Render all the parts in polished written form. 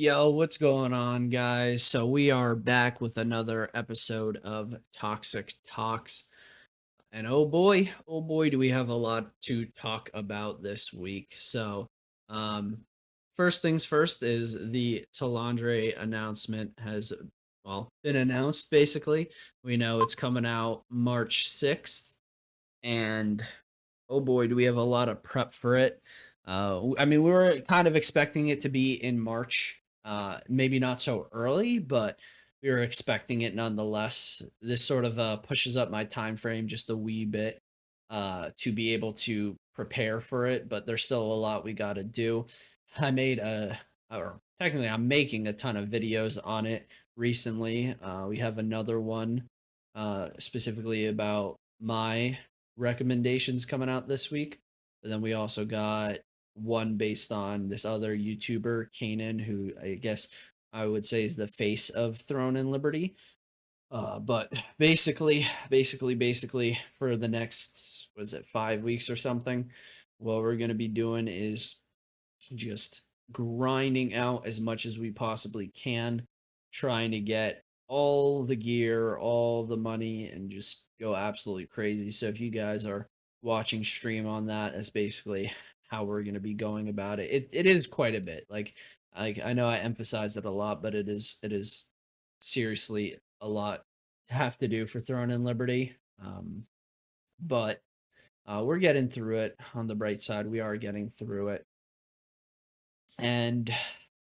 Yo, what's going on, guys? So we are back with another episode of Toxic Talks. And oh boy, do we have a lot to talk about this week. Um, first things first is the Talandre announcement has, well, been announced basically. We know it's coming out March 6th, and oh boy, do we have a lot of prep for it. I mean, we were kind of expecting it to be in March, maybe not so early, but we were expecting it nonetheless. This sort of pushes up my time frame just a wee bit to be able to prepare for it, but there's still a lot we got to do. I made or technically, I'm making a ton of videos on it recently. We have another one specifically about my recommendations coming out this week. But then we also got one based on this other YouTuber, Kanan, who I guess I would say is the face of Throne and Liberty. But basically, for the next, was it 5 weeks or something? What we're going to be doing is just grinding out as much as we possibly can, trying to get all the gear, all the money, and just go absolutely crazy. So if you guys are watching stream on that, that's basically how we're going to be going about it. It is quite a bit. I know I emphasize it a lot, but it is seriously a lot to have to do for Throne and Liberty. But we're getting through it. On the bright side, we are getting through it, and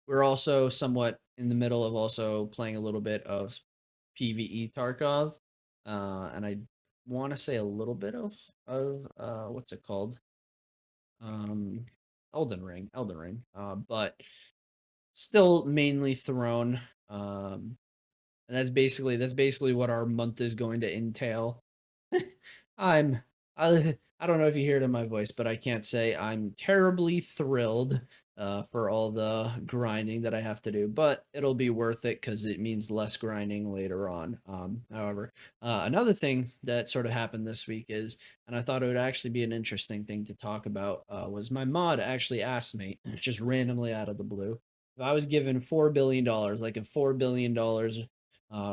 we're also somewhat in the middle of also playing a little bit of PvE Tarkov, and I want to say a little bit of what's it called, um, Elden Ring, but still mainly Throne, and that's basically what our month is going to entail. I'm I don't know if you hear it in my voice, but I can't say I'm terribly thrilled for all the grinding that I have to do, but it'll be worth it because it means less grinding later on. However, another thing that sort of happened this week is, and I thought it would actually be an interesting thing to talk about, was my mod actually asked me, just randomly out of the blue, if I was given $4 billion, like if $4 billion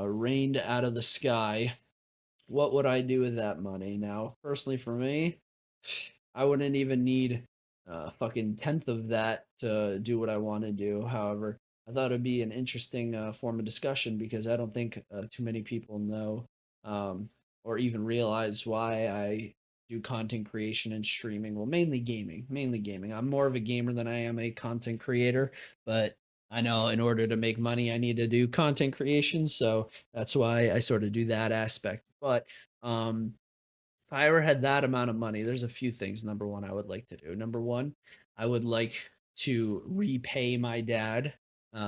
rained out of the sky, what would I do with that money? Now, personally, for me, I wouldn't even need a fucking tenth of that to do what I want to do. However, I thought it'd be an interesting form of discussion because I don't think too many people know or even realize why I do content creation and streaming. Well, mainly gaming. Mainly gaming. I'm more of a gamer than I am a content creator, but I know in order to make money, I need to do content creation. So that's why I sort of do that aspect. But if I ever had that amount of money, there's a few things. Number one, I would like to do. Number one, I would like to repay my dad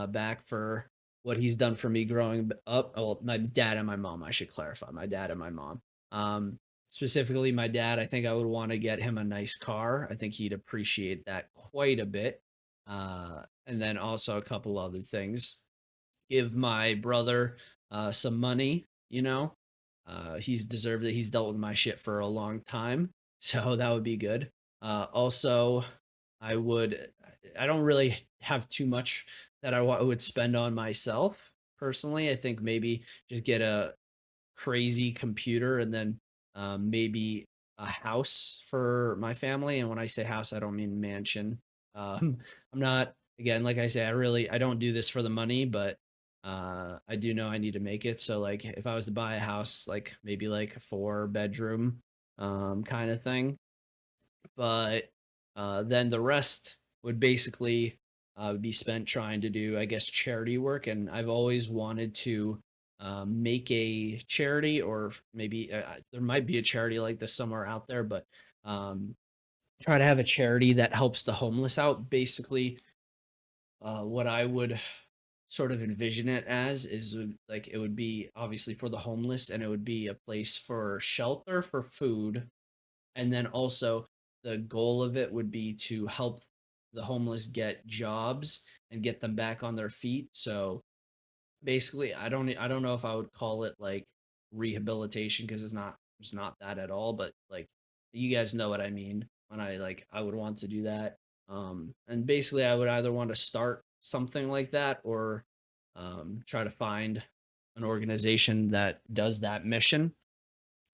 back for what he's done for me growing up. Well, my dad and my mom, I should clarify. My dad and my mom. Um, Specifically, my dad, I think I would want to get him a nice car. I think he'd appreciate that quite a bit. And then also a couple other things. Give my brother some money, he's deserved it. He's dealt with my shit for a long time, so that would be good. Also, I would. I don't really have too much that would spend on myself personally. I think maybe just get a crazy computer and then maybe a house for my family. And when I say house, I don't mean mansion. I'm not, again, like I say, I don't do this for the money, but I do know I need to make it. So like if I was to buy a house, like maybe like a 4 bedroom kind of thing, but then the rest would basically be spent trying to do, I guess, charity work. And I've always wanted to make a charity, or maybe there might be a charity like this somewhere out there, but um, try to have a charity that helps the homeless out. Basically, what I would sort of envision it as is like it would be obviously for the homeless, and it would be a place for shelter, for food, and then also the goal of it would be to help the homeless get jobs and get them back on their feet. So basically, I don't know if I would call it like rehabilitation because it's not that at all, but like you guys know what I mean when I would want to do that. And basically I would either want to start something like that, or try to find an organization that does that mission.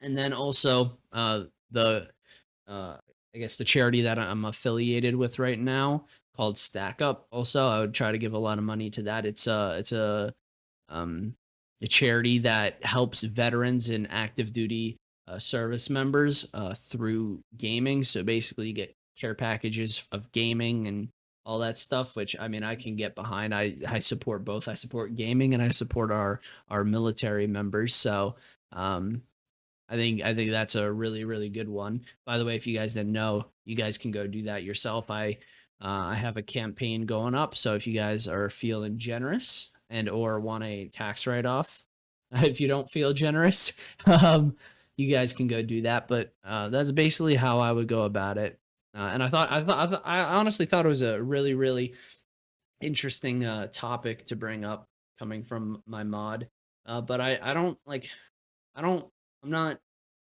And then also the uh, I guess the charity that I'm affiliated with right now called Stack Up. Also, I would try to give a lot of money to that. Um, a charity that helps veterans and active duty service members through gaming. So basically, you get care packages of gaming and all that stuff, which I mean I can get behind. I support both. I support gaming and I support our military members. So um, I think that's a really really good one. By the way, if you guys didn't know, you guys can go do that yourself. I have a campaign going up, so if you guys are feeling generous and or want a tax write off, if you don't feel generous, you guys can go do that. But that's basically how I would go about it. And I honestly thought it was a really really interesting topic to bring up coming from my mod. But I don't like I don't I'm not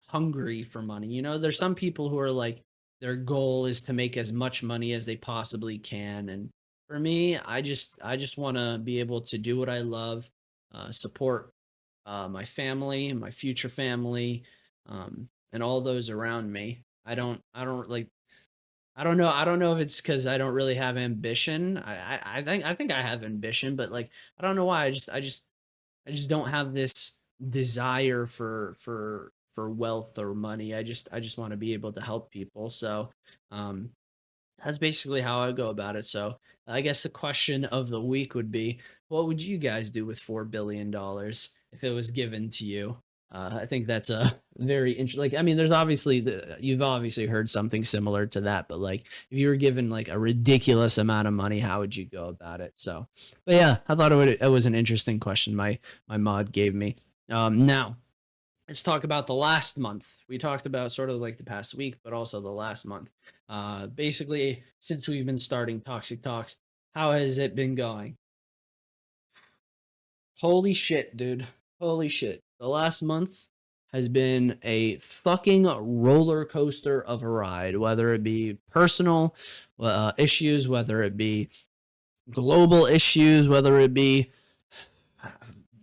hungry for money. You know, there's some people who are like their goal is to make as much money as they possibly can, and for me, I just want to be able to do what I love, support my family, my future family, and all those around me. I don't like I don't know if it's because I don't really have ambition. I think I have ambition, but like I don't know why. I just don't have this desire for wealth or money. I just want to be able to help people. So um that's basically how I go about it. So I guess the question of the week would be, what would you guys do with $4 billion if it was given to you? I think that's a very interesting. Like, I mean, there's obviously you've obviously heard something similar to that, but like, if you were given like a ridiculous amount of money, how would you go about it? So, but yeah, I thought it was an interesting question. My mod gave me. Now let's talk about the last month. We talked about sort of like the past week, but also the last month. Basically, since we've been starting ToXc Talks, how has it been going? Holy shit, dude. Holy shit. The last month has been a fucking roller coaster of a ride, whether it be personal issues, whether it be global issues, whether it be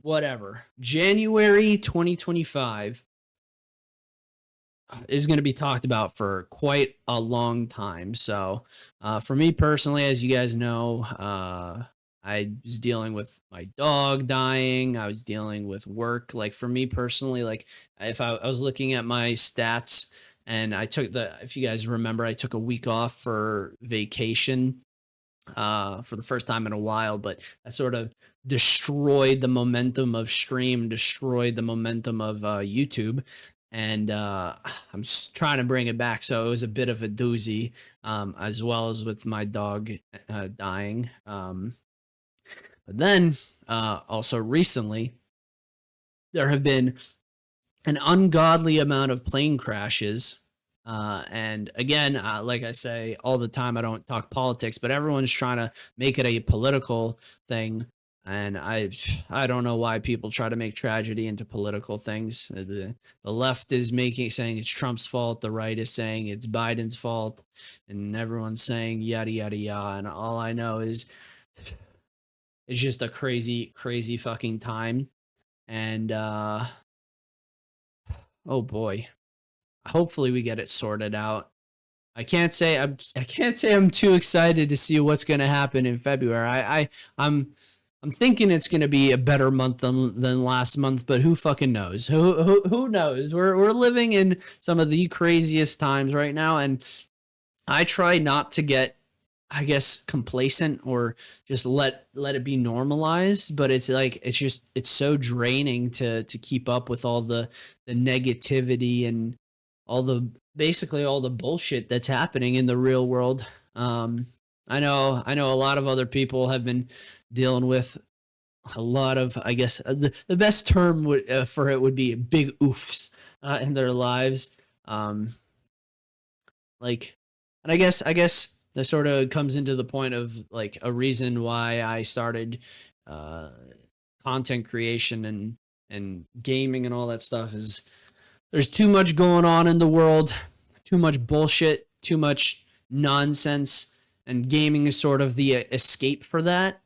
whatever. January 2025 is going to be talked about for quite a long time. So, for me personally, as you guys know, I was dealing with my dog dying. I was dealing with work. Like for me personally, like if I was looking at my stats and if you guys remember, I took a week off for vacation for the first time in a while, but that sort of destroyed the momentum of stream, destroyed the momentum of YouTube. And I'm trying to bring it back. So it was a bit of a doozy, as well as with my dog dying. But then also recently, there have been an ungodly amount of plane crashes. And again, like I say all the time, I don't talk politics, but everyone's trying to make it a political thing. And I don't know why people try to make tragedy into political things. The left is saying it's Trump's fault. The right is saying it's Biden's fault, and everyone's saying yada yada yada. And all I know is it's just a crazy crazy fucking time. And oh boy, hopefully we get it sorted out. I can't say I'm too excited to see what's going to happen in February. I'm thinking it's going to be a better month than last month, but who fucking knows? Who knows? We're living in some of the craziest times right now, and I try not to get, I guess, complacent or just let it be normalized. But it's like it's so draining to keep up with all the negativity and all the basically all the bullshit that's happening in the real world. I know a lot of other people have been dealing with a lot of, I guess, the best term for it would be big oofs in their lives. Um, like, and I guess that sort of comes into the point of like a reason why I started uh, content creation and gaming and all that stuff is there's too much going on in the world, too much bullshit, too much nonsense, and gaming is sort of the escape for that.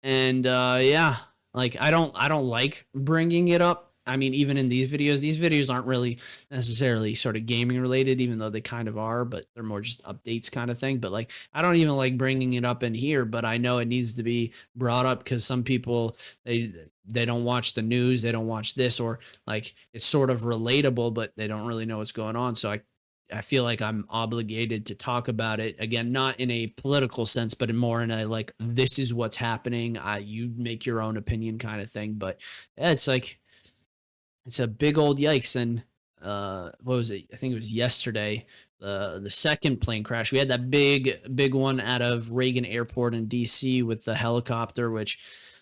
And yeah, like I don't like bringing it up. I mean, even in these videos aren't really necessarily sort of gaming related, even though they kind of are, but they're more just updates kind of thing. But like, I don't even like bringing it up in here, but I know it needs to be brought up because some people they don't watch the news, they don't watch this, or like it's sort of relatable, but they don't really know what's going on. So I feel like I'm obligated to talk about it again, not in a political sense, but in more in a like, this is what's happening. You make your own opinion kind of thing. But yeah, it's like, it's a big old yikes. And what was it? I think it was yesterday, the second plane crash. We had that big one out of Reagan Airport in DC with the helicopter, which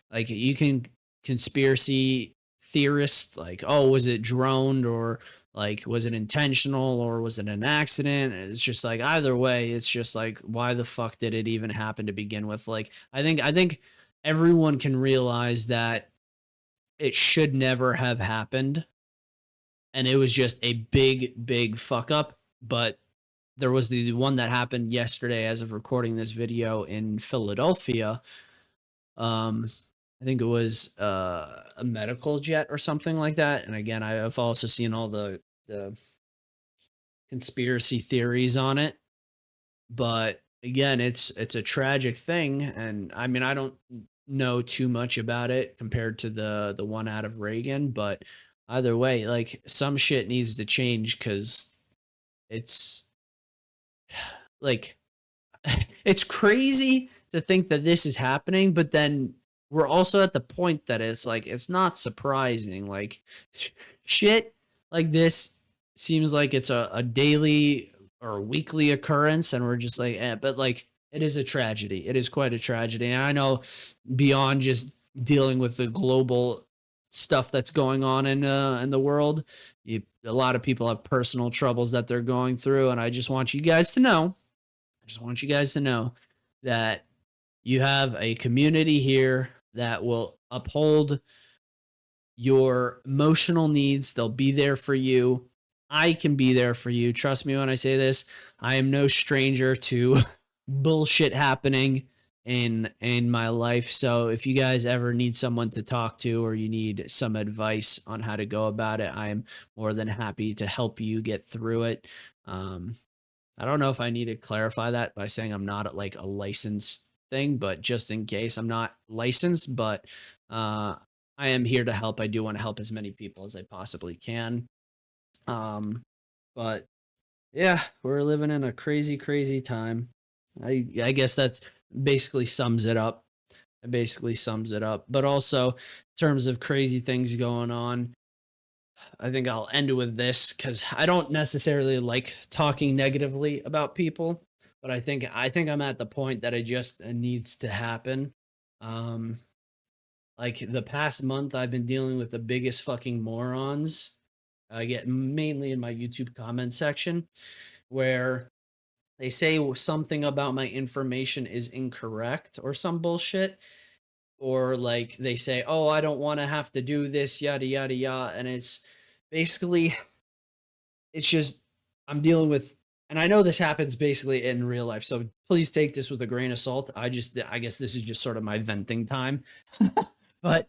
like you can conspiracy theorists like, oh, was it droned, or like was it intentional, or was it an accident? It's just like either way, it's just like, why the fuck did it even happen to begin with? Like I think everyone can realize that it should never have happened, and it was just a big fuck up. But there was the one that happened yesterday as of recording this video in Philadelphia. um I think it was a medical jet or something like that. And again, I've also seen all the conspiracy theories on it. But again, it's a tragic thing, and I mean, I don't know too much about it compared to the one out of Reagan, but either way, like some shit needs to change cuz it's like it's crazy to think that this is happening, but then we're also at the point that it's like it's not surprising. Like shit like this seems like it's a daily or a weekly occurrence, and we're just like, but like it is a tragedy. It is quite a tragedy. And I know beyond just dealing with the global stuff that's going on in the world, a lot of people have personal troubles that they're going through, and I just want you guys to know I just want you guys to know that you have a community here that will uphold your emotional needs. They'll be there for you. I can be there for you. Trust me when I say this. I am no stranger to bullshit happening in my life. So if you guys ever need someone to talk to, or you need some advice on how to go about it, I am more than happy to help you get through it. Um, I don't know if I need to clarify that by saying I'm not like a licensed thing, but just in case, I'm not licensed, but uh, I am here to help. I do want to help as many people as I possibly can. Um, but yeah, we're living in a crazy time. I guess that's basically sums it up. It basically sums it up. But also, in terms of crazy things going on, I think I'll end with this because I don't necessarily like talking negatively about people, but I think I'm at the point that it just needs to happen. Um, like the past month, I've been dealing with the biggest fucking morons. I get mainly in my YouTube comment section where they say something about my information is incorrect or some bullshit, or like they say, "Oh, I don't want to have to do this, yada yada yada," and it's just I'm dealing with, and I know this happens basically in real life, so please take this with a grain of salt. I guess this is just sort of my venting time. But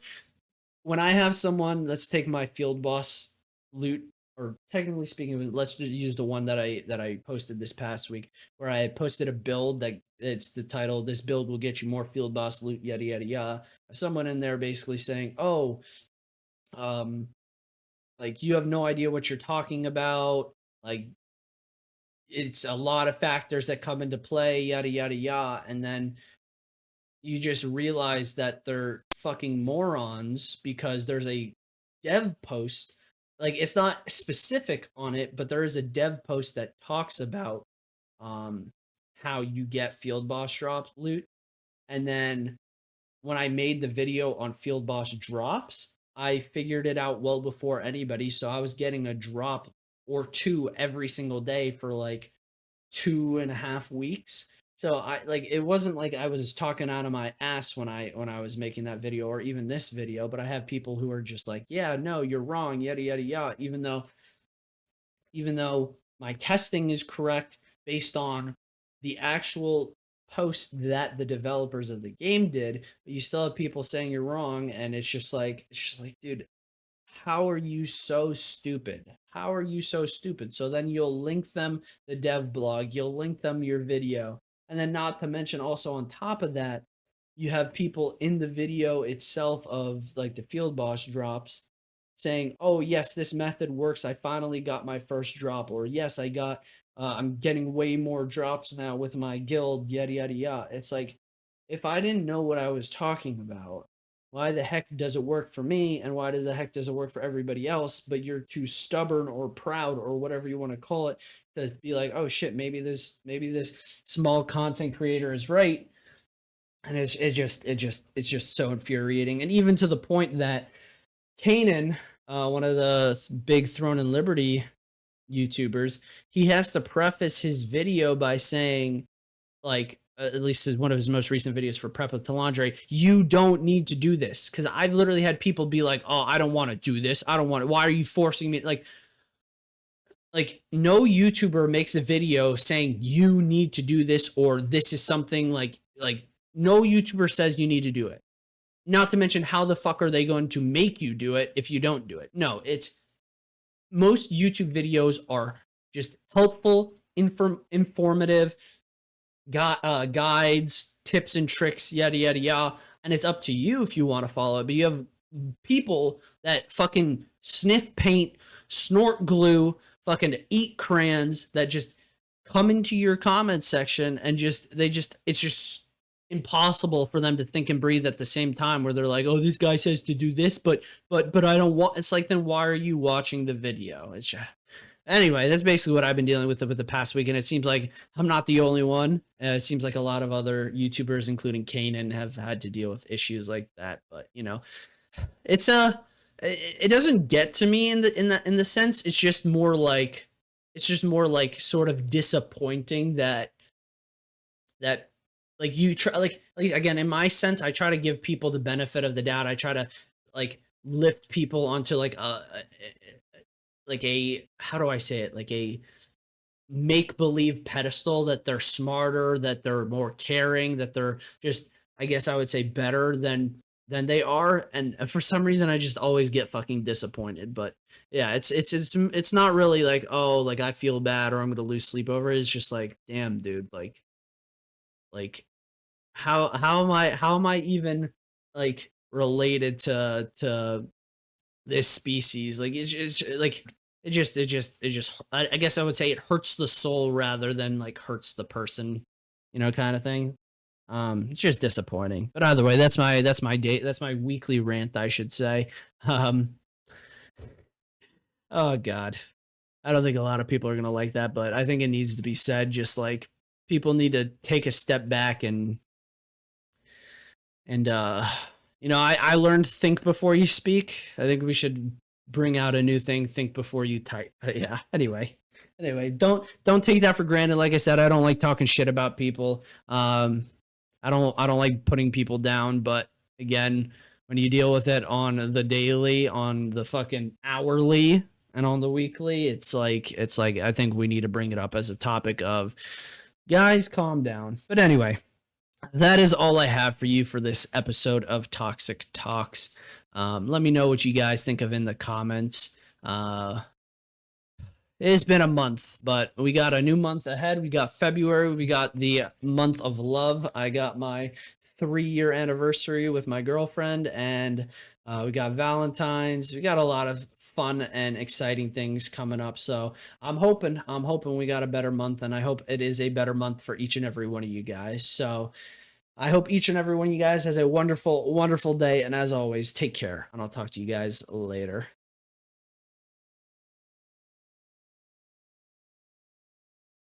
when I have someone, let's take my field boss loot, or technically speaking, let's just use the one that I posted this past week, where I posted a build that it's the title, "This build will get you more field boss loot, yada yada yada." Someone in there basically saying, "Oh, um, like you have no idea what you're talking about. Like it's a lot of factors that come into play, yada yada yada," and then you just realize that they're fucking morons because there's a dev post, like it's not specific on it, but there is a dev post that talks about um how you get field boss drops loot. And then when I made the video on field boss drops, I figured it out well before anybody, so I was getting a drop or two every single day for like 2.5 weeks. So I like, it wasn't like I was talking out of my ass when I was making that video or even this video, but I have people who are just like, yeah, no, you're wrong, yada yada yada, even though my testing is correct based on the actual post that the developers of the game did, but you still have people saying you're wrong, and it's just like, dude, how are you so stupid? How are you so stupid? So then you'll link them the dev blog, you'll link them your video. And then not to mention also on top of that, you have people in the video itself of like the field boss drops saying, "Oh, yes, this method works. I finally got my first drop," or "Yes, I'm getting way more drops now with my guild, yada yada yada." It's like, if I didn't know what I was talking about, why the heck does it work for me, and why the heck does it work for everybody else? But you're too stubborn or proud or whatever you want to call it to be like, "Oh shit, maybe this small content creator is right." And it's just so infuriating, and even to the point that Kanan, one of the big Throne and Liberty YouTubers, he has to preface his video by saying, like, at least is one of his most recent videos for Prep with Talandre, "You don't need to do this." Because I've literally had people be like, "Oh, I don't want to do this. I don't want it. Why are you forcing me?" Like no YouTuber makes a video saying you need to do this, or this is something like no YouTuber says you need to do it. Not to mention, how the fuck are they going to make you do it if you don't do it? No, it's most YouTube videos are just helpful, informative guides, tips and tricks, yada yada yada, and it's up to you if you want to follow it. But you have people that fucking sniff paint, snort glue, fucking eat crayons, that just come into your comment section and it's just impossible for them to think and breathe at the same time, where they're like, "Oh, this guy says to do this, but I don't want." It's like, then why are you watching the video? It's just, anyway, that's basically what I've been dealing with the past week, and it seems like I'm not the only one. It seems like a lot of other YouTubers, including Kanan, have had to deal with issues like that. But it's it doesn't get to me in the sense. It's just more like sort of disappointing that like you try, like again, in my sense, I try to give people the benefit of the doubt. I try to like lift people onto like a how do I say it, like a make believe pedestal, that they're smarter, that they're more caring, that they're just, I guess I would say, better than they are. And for some reason I just always get fucking disappointed. But yeah, it's not really like, oh, like I feel bad or I'm gonna lose sleep over it. It's just like, damn, dude, like how am I even like related to this species? Like it's just like it just I guess I would say it hurts the soul rather than like hurts the person, kind of thing. It's just disappointing. But either way, that's my weekly rant, I should say. Um oh god. I don't think a lot of people are gonna like that, but I think it needs to be said. Just like, people need to take a step back and I learned think before you speak. I think we should bring out a new thing, think before you type. Yeah, anyway, don't take that for granted. Like I said, I don't like talking shit about people. I don't like putting people down, but again, when you deal with it on the daily, on the fucking hourly, and on the weekly, it's like I think we need to bring it up as a topic of, guys, calm down. But anyway, that is all I have for you for this episode of Toxic Talks. Let me know what you guys think of in the comments. It's been a month, but we got a new month ahead. We got February. We got the month of love. I got my 3-year anniversary with my girlfriend, and we got Valentine's. We got a lot of fun and exciting things coming up. So I'm hoping we got a better month, and I hope it is a better month for each and every one of you guys. So I hope each and every one of you guys has a wonderful, wonderful day. And as always, take care, and I'll talk to you guys later.